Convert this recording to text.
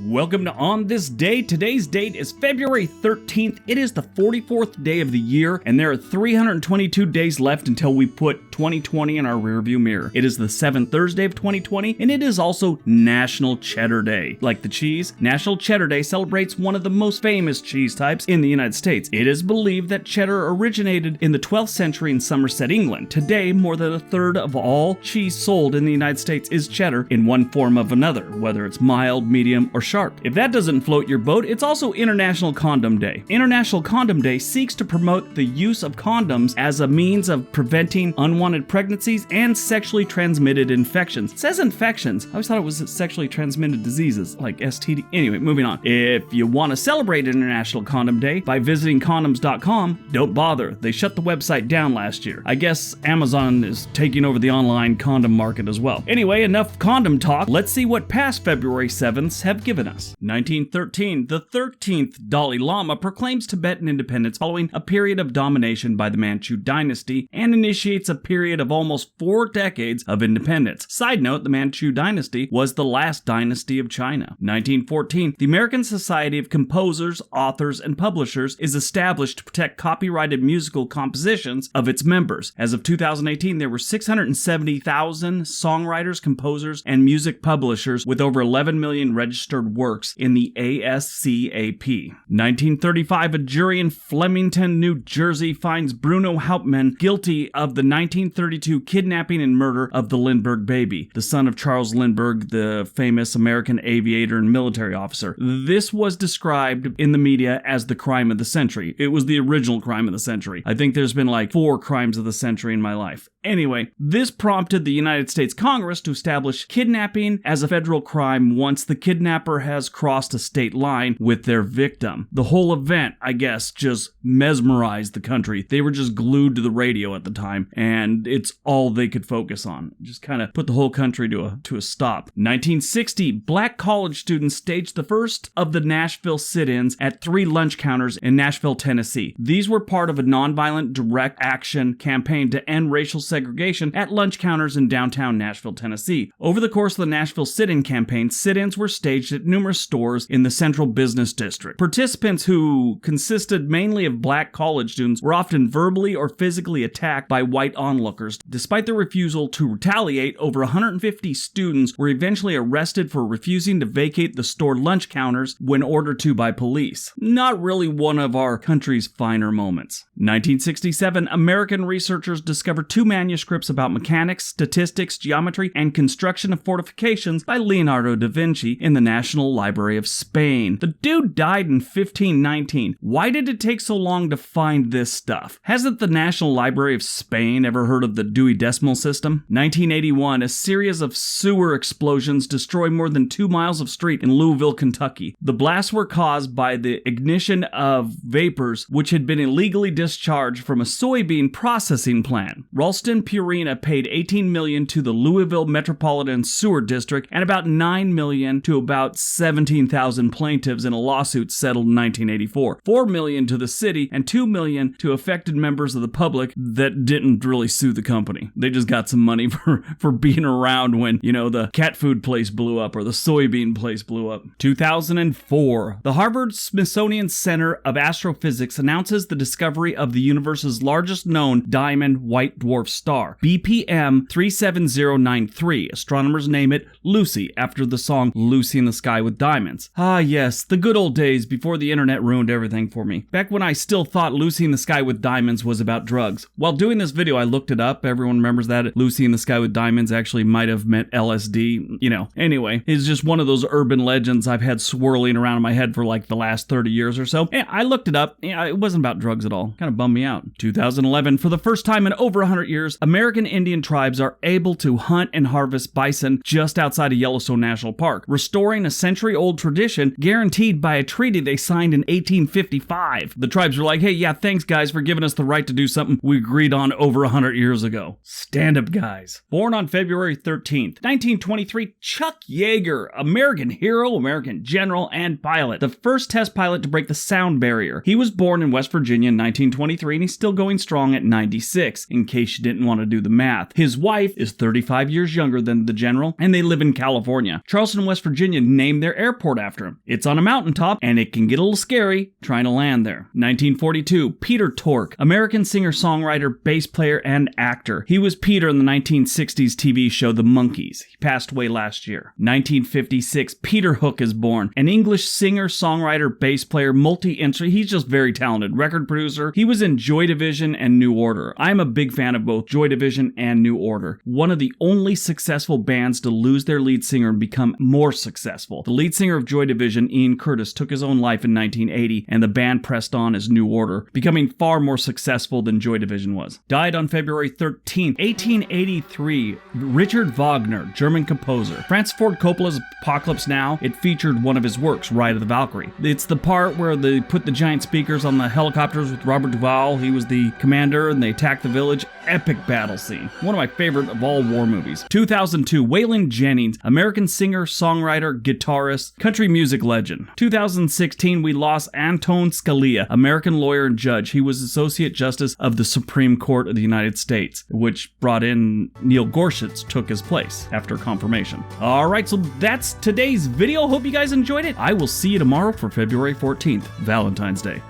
Welcome to On This Day. Today's date is February 13th. It is the 44th day of the year, and there are 322 days left until we put 2020 in our rearview mirror. It is the 7th Thursday of 2020, and it is also National Cheddar Day. Like the cheese, National Cheddar Day celebrates one of the most famous cheese types in the United States. It is believed that cheddar originated in the 12th century in Somerset, England. Today, more than a third of all cheese sold in the United States is cheddar in one form of another, whether it's mild, medium, or sharp. If that doesn't float your boat, it's also International Condom Day. International Condom Day seeks to promote the use of condoms as a means of preventing unwanted pregnancies and sexually transmitted infections. It says infections. I always thought it was sexually transmitted diseases, like STD. Anyway, moving on. If you want to celebrate International Condom Day by visiting condoms.com, don't bother. They shut the website down last year. I guess Amazon is taking over the online condom market as well. Anyway, enough condom talk. Let's see what past February 7ths have given us. 1913, the 13th Dalai Lama proclaims Tibetan independence following a period of domination by the Manchu dynasty and initiates a period of almost 4 decades of independence. Side note, the Manchu dynasty was the last dynasty of China. 1914, the American Society of Composers, Authors, and Publishers is established to protect copyrighted musical compositions of its members. As of 2018, there were 670,000 songwriters, composers, and music publishers with over 11 million registered works in the ASCAP. 1935, a jury in Flemington, New Jersey finds Bruno Hauptmann guilty of the 1932 kidnapping and murder of the Lindbergh Baby, the son of Charles Lindbergh, the famous American aviator and military officer. This was described in the media as the crime of the century. It was the original crime of the century. I think there's been like 4 crimes of the century in my life. Anyway, this prompted the United States Congress to establish kidnapping as a federal crime once the kidnapper has crossed a state line with their victim. The whole event, I guess, just mesmerized the country. They were just glued to the radio at the time, and it's all they could focus on. Just kind of put the whole country to a stop. 1960, black college students staged the first of the Nashville SitIns at 3 lunch counters in Nashville, Tennessee. These were part of a nonviolent direct action campaign to end racial segregation at lunch counters in downtown Nashville, Tennessee. Over the course of the Nashville SitIn campaign, sit-ins were staged at numerous stores in the central business district. Participants, who consisted mainly of black college students, were often verbally or physically attacked by white onlookers. Despite their refusal to retaliate, over 150 students were eventually arrested for refusing to vacate the store lunch counters when ordered to by police. Not really one of our country's finer moments. 1967, American researchers discovered 2 manuscripts about mechanics, statistics, geometry, and construction of fortifications by Leonardo da Vinci in the National Library of Spain. The dude died in 1519. Why did it take so long to find this stuff? Hasn't the National Library of Spain ever heard of the Dewey Decimal System? 1981, a series of sewer explosions destroyed more than 2 miles of street in Louisville, Kentucky. The blasts were caused by the ignition of vapors which had been illegally discharged from a soybean processing plant. Ralston Purina paid $18 million to the Louisville Metropolitan Sewer District and about $9 million to about 17,000 plaintiffs in a lawsuit settled in 1984. $4 million to the city and $2 million to affected members of the public that didn't really sue the company. They just got some money for being around when, the cat food place blew up or the soybean place blew up. 2004, the Harvard Smithsonian Center of Astrophysics announces the discovery of the universe's largest known diamond white dwarf star, BPM 37093. Astronomers name it Lucy after the song Lucy in the Sky with Diamonds. Ah yes, the good old days before the internet ruined everything for me. Back when I still thought Lucy in the Sky with Diamonds was about drugs. While doing this video, I looked it up. Everyone remembers that Lucy in the Sky with Diamonds actually might have meant LSD. Anyway, it's just one of those urban legends I've had swirling around in my head for like the last 30 years or so. I looked it up. It wasn't about drugs at all. Kind of bummed me out. 2011, for the first time in over 100 years, American Indian tribes are able to hunt and harvest bison just outside of Yellowstone National Park, restoring a century-old tradition guaranteed by a treaty they signed in 1855. The tribes were like, hey, yeah, thanks guys for giving us the right to do something we agreed on over 100 years ago. Stand up, guys. Born on February 13th, 1923, Chuck Yeager, American hero, American general, and pilot. The first test pilot to break the sound barrier. He was born in West Virginia in 1923, and he's still going strong at 96, in case you didn't didn't want to do the math. His wife is 35 years younger than the general, and they live in California. Charleston, West Virginia named their airport after him. It's on a mountaintop, and it can get a little scary trying to land there. 1942, Peter Tork, American singer, songwriter, bass player, and actor. He was Peter in the 1960s TV show The Monkees. He passed away last year. 1956, Peter Hook is born, an English singer, songwriter, bass player, multi-instrument. He's just very talented. Record producer. He was in Joy Division and New Order. I'm a big fan of both Joy Division and New Order. One of the only successful bands to lose their lead singer and become more successful. The lead singer of Joy Division, Ian Curtis, took his own life in 1980, and the band pressed on as New Order, becoming far more successful than Joy Division was. Died on February 13, 1883, Richard Wagner, German composer. Francis Ford Coppola's Apocalypse Now, it featured one of his works, Ride of the Valkyrie. It's the part where they put the giant speakers on the helicopters with Robert Duvall. He was the commander, and they attacked the village. Epic battle scene. One of my favorite of all war movies. 2002, Waylon Jennings, American singer, songwriter, guitarist, country music legend. 2016, we lost Anton Scalia, American lawyer and judge. He was Associate Justice of the Supreme Court of the United States, which brought in Neil Gorsuch, took his place after confirmation. Alright, so that's today's video. Hope you guys enjoyed it. I will see you tomorrow for February 14th, Valentine's Day.